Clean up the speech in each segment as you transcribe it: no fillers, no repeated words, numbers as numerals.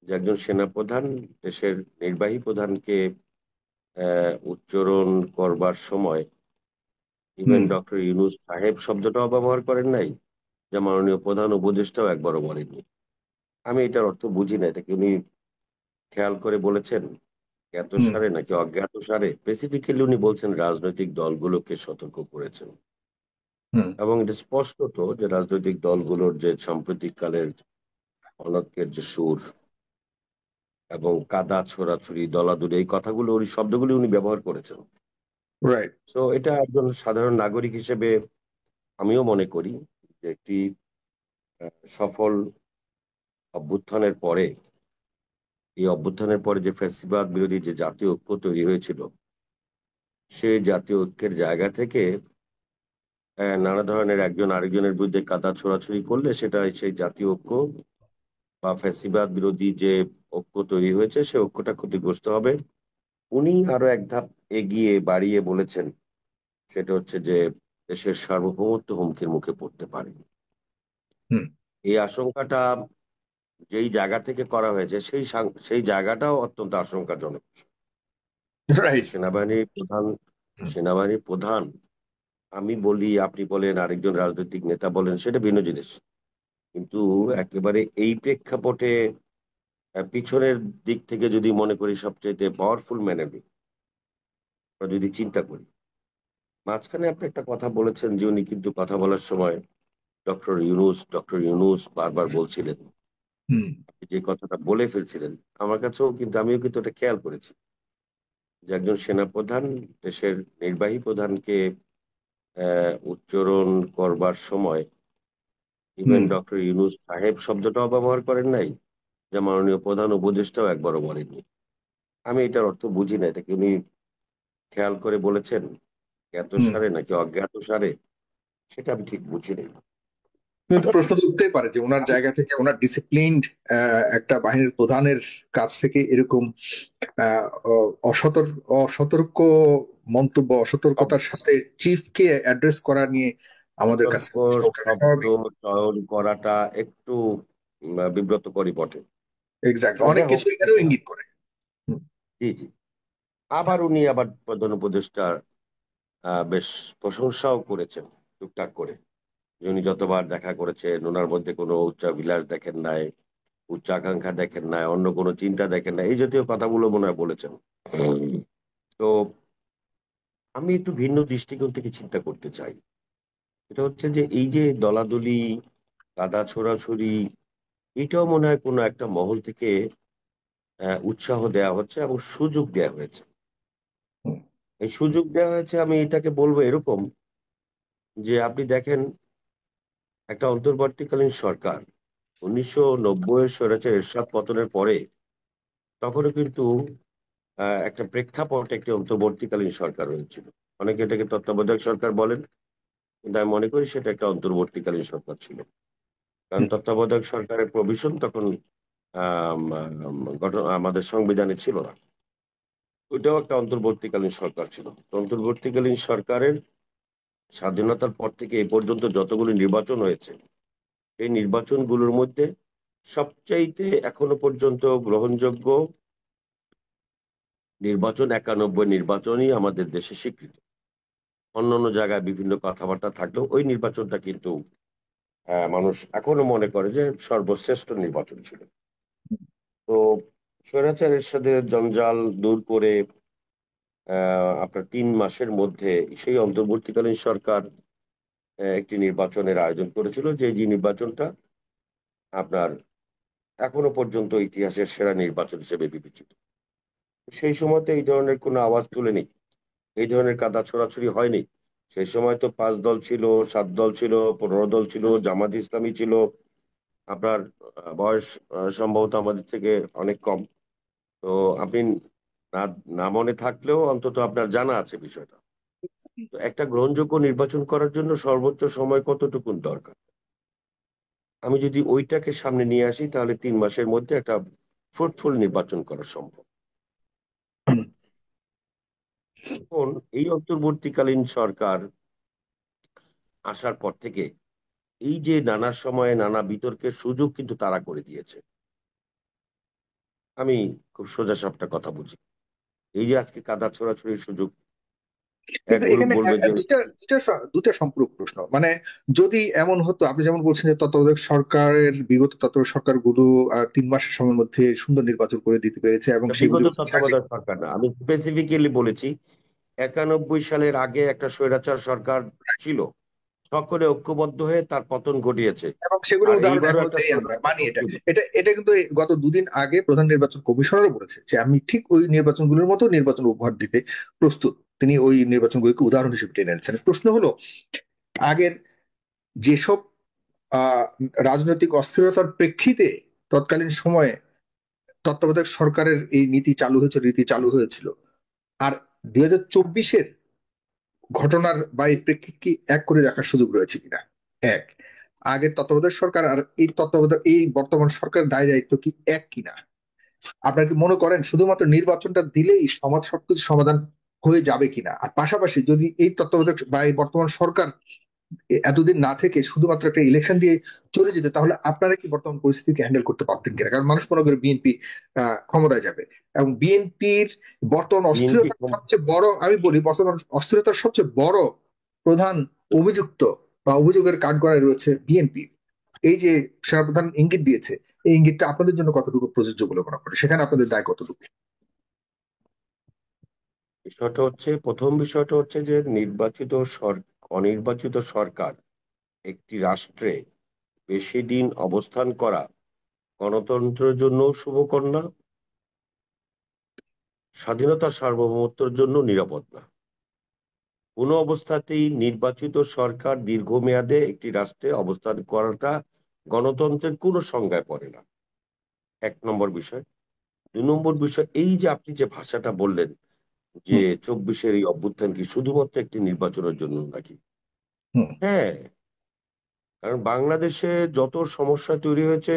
যে একজন সেনাপ্রধান দেশের নির্বাহী প্রধানকে উচ্চারণ করবার সময় ইভেন হুম। ডক্টর ইউনূস সাহেব শব্দটাও ব্যবহার করেন নাই, যা মাননীয় প্রধান উপদেষ্টাও একবারও বলেননি। আমি এটার অর্থ বুঝি না। এটা কি উনি খেয়াল করে বলেছেন হুম। জ্ঞাতসারে নাকি অজ্ঞাতসারে? স্পেসিফিক্যালি উনি বলছেন রাজনৈতিক দলগুলোকে সতর্ক করেছেন, হুম। এবং এটা স্পষ্টত যে রাজনৈতিক দলগুলোর যে সাম্প্রতিককালের অনৈক্যের যে সুর এবং কাদা ছোড়াছুড়ি দলাদলি এই কথাগুলো উনি শব্দগুলি উনি ব্যবহার করেছেন। রাইট। সো এটা একজন সাধারণ নাগরিক হিসেবে আমিও মনে করি যে একটি সফল অভ্যুত্থানের পরে, এই অভ্যুত্থানের পরে যে ফ্যাসিবাদ বিরোধী যে জাতীয় ঐক্য তৈরি হয়েছিল, সেই জাতীয় ঐক্যের জায়গা থেকে নানা ধরনের একজন আরেকজনের বিরুদ্ধে কাদা ছোড়াছুড়ি করলে সেটা সেই জাতীয় ঐক্য বা ফ্যাসিবাদ বিরোধী যে ঐক্য তৈরি হয়েছে সে ঐক্যটা ক্ষতিগ্রস্ত হবে। উনি আরো এক ধাপ এগিয়ে বাড়িয়ে বলেছেন, সেটা হচ্ছে যে দেশের সার্বভৌমত্ব হুমকির মুখে পড়তে পারে। হুম। এই আশঙ্কাটা যেই জায়গা থেকে করা হয়েছে সেই জায়গাটাও অত্যন্ত আশঙ্কাজনক। একটা রাইট। সেনাবাহিনীর প্রধান, আমি বলি আপনি বলেন আরেকজন রাজনৈতিক নেতা বলেন সেটা ভিন্ন জিনিস, কিন্তু একেবারে এই প্রেক্ষাপটে পিছনের দিক থেকে যদি মনে করি সবচেয়ে পাওয়ারফুল ম্যান আমি, আমরা যদি চিন্তা করি, মাঝখানে আপনি একটা কথা বলেছেন যে উনি কিন্তু কথা বলার সময় ডক্টর ইউনূস বারবার বলছিলেন। হুম। আপনি যে কথাটা বলে ফেলছিলেন, আমার কাছেও কিন্তু আমিও কিন্তু এটা খেয়াল করেছি যে একজন সেনাপ্রধান দেশের নির্বাহী প্রধানকে উচ্চারণ করবার সময় ইভেন হুম। ডক্টর ইউনূস সাহেব শব্দটাও ব্যবহার করেন নাই, যা মাননীয় প্রধান উপদেষ্টাও একবারও বলেননি। আমি এটার অর্থ বুঝি না। এটা কি উনি খেয়াল করে বলেছেন হুম। জ্ঞাতসারে নাকি অজ্ঞাতসারে? সেটা আমি ঠিক বুঝি নাই। কিন্তু প্রশ্ন তো উঠতেই পারে যে ওনার আমি জায়গা থেকে ওনার ডিসিপ্লিনড একটা বাহিনীর প্রধানের কাছ থেকে এরকম অসতর অসতর্ক মন্তব্য, অসতর্কতার সাথে চিফকে অ্যাড্রেস করা নিয়ে আমাদের কাছে সতর্ক শব্দ স্বাভাবিক। চয়ন করাটা একটু বিব্রতকরই বটে। এক্স্যাক্ট, অনেক যাই হোক, কিছু এখানেও ইঙ্গিত করে। হুম। জি জি। উনি আবার প্রধান উপদেষ্টার বেশ প্রশংসাও করেছেন টুকটাক করে, যে উনি যতবার দেখা করেছেন ওনার মধ্যে কোনো উচ্চাভিলাষ দেখেন নাই, উচ্চাকাঙ্ক্ষা দেখেন নাই, অন্য কোনো চিন্তা দেখেন নাই, এই জাতীয় কথাগুলো মনে হয় বলেছেন। তো আমি একটু ভিন্ন দৃষ্টিকোণ থেকে চিন্তা করতে চাই। এটা হচ্ছে যে এই যে দলাদলি, কাদা ছোড়াছুড়ি, এটাও মনে হয় কোনো একটা মহল থেকে উৎসাহ দেওয়া হচ্ছে এবং সুযোগ দেওয়া হয়েছে। হুম। এই সুযোগ দেওয়া হয়েছে, আমি এটাকে বলবো এরকম যে আপনি দেখেন একটা অন্তর্বর্তীকালীন সরকার ১৯৯০ স্বৈরাচার এরশাদ পতনের পরে তখনও কিন্তু একটা প্রেক্ষাপটে একটি অন্তর্বর্তীকালীন সরকার হয়েছিল। অনেকে এটাকে তত্ত্বাবধায়ক সরকার বলেন, কিন্তু আমি মনে করি সেটা একটা অন্তর্বর্তীকালীন সরকার ছিল। কারণ হুম। তত্ত্বাবধায়ক সরকারের প্রভিশন তখন গঠন আমাদের সংবিধানে ছিল না। ওইটাও একটা অন্তর্বর্তীকালীন সরকার ছিল। তো অন্তর্বর্তীকালীন সরকারের স্বাধীনতার পর থেকে এ পর্যন্ত যতগুলো নির্বাচন হয়েছে, এই নির্বাচনগুলোর মধ্যে সবচাইতে এখনো পর্যন্ত গ্রহণযোগ্য নির্বাচন ৯১ নির্বাচনই আমাদের দেশে স্বীকৃত। অন্যান্য জায়গায় বিভিন্ন কথাবার্তা থাকলেও ওই নির্বাচনটা কিন্তু মানুষ এখনো মনে করে যে সর্বশ্রেষ্ঠ নির্বাচন ছিল। তো স্বৈরাচার এরশাদের জঞ্জাল দূর করে আপনার ৩ মাসের মধ্যে সেই অন্তর্বর্তীকালীন সরকার একটি নির্বাচনের আয়োজন করেছিল, যে নির্বাচনটা আপনার এখনো পর্যন্ত ইতিহাসের সেরা নির্বাচন হিসেবে বিবেচিত। সেই সময়তে এই ধরনের কোনো আওয়াজ তুলেনি, এই ধরনের কাদা ছোড়াছুড়ি হয়নি। সেই সময় তো ৫ দল ছিল, ৭ দল ছিল, ১৫ দল ছিল, জামাত ইসলামী ছিল। আপনার বয়স সম্ভবত আমাদের থেকে অনেক কম। তো আপনি না না মনে থাকলেও অন্তত আপনার জানা আছে বিষয়টা। তো একটা গ্রহণযোগ্য নির্বাচন করার জন্য সর্বোচ্চ সময় কতটুকুন দরকার? আমি যদি ওইটাকে সামনে নিয়ে আসি তাহলে ৩ মাসের মধ্যে একটা ফ্রুটফুল নির্বাচন করা সম্ভব। হুম। এখন এই অন্তর্বর্তীকালীন সরকার আসার পর থেকে এই যে নানা সময়ে নানা বিতর্কের সুযোগ কিন্তু তারা করে দিয়েছে। আমি খুব সোজাসাপটা কথা বুঝি। এই যে আজকে কাদা ছোড়াছুড়ির সুযোগ, এক কিন্তু গ্রুপ এখানে বলবে যে দুইটা সম্পূরক প্রশ্ন, মানে যদি এমন হতো, আপনি যেমন বলছেন যে তত্ত্বাবধায়ক সরকারের বিগত তত্ত্বাবধায়ক সরকারগুলো 3 মাসের সময়ের মধ্যে সুন্দর নির্বাচন করে দিতে পেরেছে এবং সেগুলি বিগত ঐতিহাসিক। তত্ত্বাবধায়ক সরকার না, আমি স্পেসিফিক্যালি বলেছি 91 সালের আগে একটা স্বৈরাচার সরকার ছিল, সকলে ঐক্যবদ্ধ হয়ে তার পতন ঘটিয়েছে। এবং সেগুলো আর উদাহরণ এইবারও এখনো একটা দেই আমরা, স্বৈরাচার মানি শাসক এটা ছিল। এটা এটা কিন্তু এই গত দুদিন আগে প্রধান নির্বাচন কমিশনারও বলেছে যে আমি ঠিক ওই নির্বাচনগুলোর মতো নির্বাচন উপহার দিতে প্রস্তুত। তিনি ওই নির্বাচনগুলোকে উদাহরণ হিসেবে টেনে এনেছেন। প্রশ্ন হলো, আগের যেসব আহ রাজনৈতিক অস্থিরতার প্রেক্ষিতে তৎকালীন সময়ে তত্ত্বাবধায়ক সরকারের এই রীতি চালু হয়েছিল, আর 2024-এর ঘটনার বা এই প্রেক্ষিত কি এক করে রাখার সুযোগ রয়েছে কিনা? এক, আগের তত্ত্বাবধায়ক সরকার আর এই বর্তমান সরকারের দায় দায়িত্ব কি এক কিনা? আপনার কি মনে করেন শুধুমাত্র নির্বাচনটা দিলেই সবকিছু সমাধান হয়ে যাবে কিনা? আর পাশাপাশি যদি এই তত্ত্বাবধায়ক বা এই বর্তমান সরকার এতদিন না থেকে শুধুমাত্র একটা ইলেকশন দিয়ে চলে যেতে, তাহলে আপনারা কি বর্তমান পরিস্থিতিকে হ্যান্ডেল করতে পারতেন কিনা? কারণ মানুষ মনে করে বিএনপি ক্ষমতায় যাবে, এবং বিএনপির বর্তমান বিএনপি অস্থিরতার সবচেয়ে বড়, আমি বলি বর্তমান অস্থিরতার সবচেয়ে বড় প্রধান অভিযুক্ত বা অভিযোগের কাঠগড়ায় রয়েছে বিএনপি। এই যে সেনাপ্রধান ইঙ্গিত দিয়েছে, এই ইঙ্গিতটা আপনাদের জন্য কতটুকু প্রযোজ্য বলে মনে করে? সেখানে আপনাদের দায় কতটুকু? বিষয়টা হচ্ছে, প্রথম বিষয়টা হচ্ছে যে অনির্বাচিত সরকার একটি রাষ্ট্রে বেশি দিন অবস্থান করা গণতন্ত্রের জন্য শুভকর না, স্বাধীনতা সার্বভৌমত্বের জন্য নিরাপদ না। কোনো অবস্থাতেই নির্বাচিত সরকার দীর্ঘমেয়াদে একটি রাষ্ট্রে অবস্থান করাটা গণতন্ত্রের কোনো সংজ্ঞায় পড়ে না। 1 নম্বর বিষয়। 2 নম্বর বিষয়, এই যে আপনি যে ভাষাটা বললেন যে হুম। 24-এর এই অভ্যুত্থান কি শুধুমাত্র একটি নির্বাচনের জন্য নাকি? হুম। হ্যাঁ, কারণ বাংলাদেশে যত সমস্যা তৈরি হয়েছে,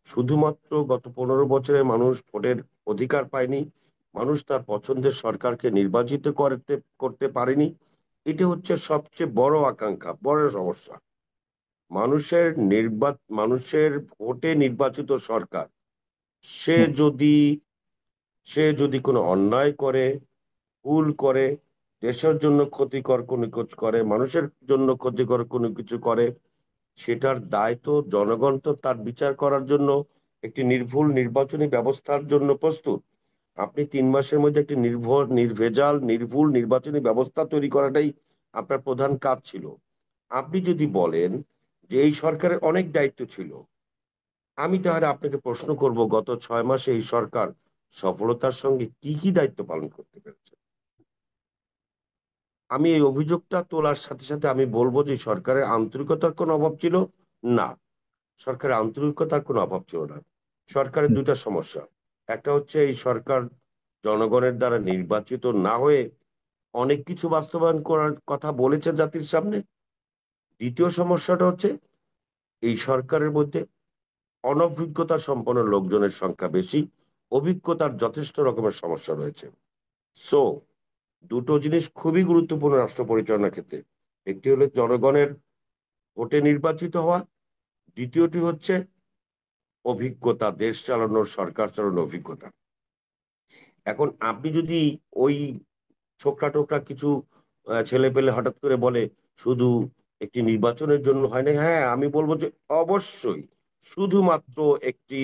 শুধুমাত্র গত 15 বছরে মানুষ ভোটের অধিকার পায়নি, মানুষ তার পছন্দের সরকারকে নির্বাচিত করতে করতে পারেনি। এটা হচ্ছে সবচেয়ে বড় আকাঙ্ক্ষা, বড় সমস্যা। মানুষের ভোটে নির্বাচিত সরকার, সে হুম। যদি সে যদি কোনো অন্যায় করে, ভুল করে, দেশের জন্য ক্ষতিকর কোনো কিছু করে, মানুষের জন্য ক্ষতিকর কোনো কিছু করে, সেটার দায় তো জনগণ তো তার বিচার করার জন্য একটি নির্ভুল নির্বাচনী ব্যবস্থার জন্য প্রস্তুত। আপনি 3 মাসের মধ্যে একটি নির্ভেজাল নির্ভুল নির্বাচনী ব্যবস্থা তৈরি করাটাই আপনার প্রধান কাজ ছিল। আপনি যদি বলেন যে এই সরকারের অনেক দায়িত্ব ছিল, আমি তাহলে আপনাকে প্রশ্ন করব, গত 6 মাসে এই সরকার সফলতার সঙ্গে কি কি দায়িত্ব পালন করতে পেরেছে? আমি এই অভিযোগটা তোলার সাথে সাথে আমি বলবো যে সরকারের আন্তরিকতার কোনো অভাব ছিল না। সরকারের আন্তরিকতার কোনো অভাব ছিল না। সরকারের হুম। 2টা সমস্যা। একটা হচ্ছে এই সরকার জনগণের দ্বারা নির্বাচিত না হয়ে অনেক কিছু বাস্তবায়ন করার কথা বলেছে জাতির সামনে। দ্বিতীয় সমস্যাটা হচ্ছে এই সরকারের মধ্যে অনভিজ্ঞতা সম্পন্ন লোকজনের সংখ্যা বেশি, অভিজ্ঞতার যথেষ্ট রকমের সমস্যা রয়েছে। সো দুটো জিনিস খুবই গুরুত্বপূর্ণ রাষ্ট্র পরিচালনার ক্ষেত্রে। একটি হলো জনগণের ভোটে নির্বাচিত হওয়া, দ্বিতীয়টি হচ্ছে অভিজ্ঞতা, দেশ চালানোর, সরকার চালানোর অভিজ্ঞতা। এখন আপনি যদি ওই ছোকরা টোকরা কিছু ছেলে পেলে হঠাৎ করে বলে শুধু একটি নির্বাচনের জন্য হয় না, হ্যাঁ আমি বলবো যে অবশ্যই শুধুমাত্র একটি